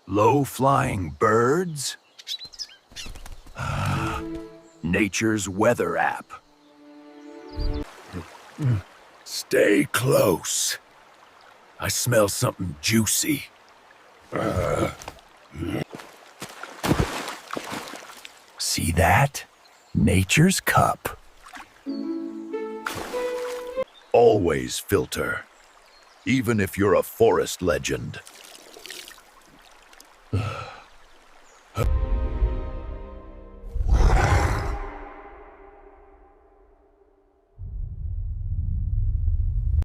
Low-flying birds? Nature's weather app. Stay close. I smell something juicy. See that? Nature's cup. Always filter, even if you're a forest legend.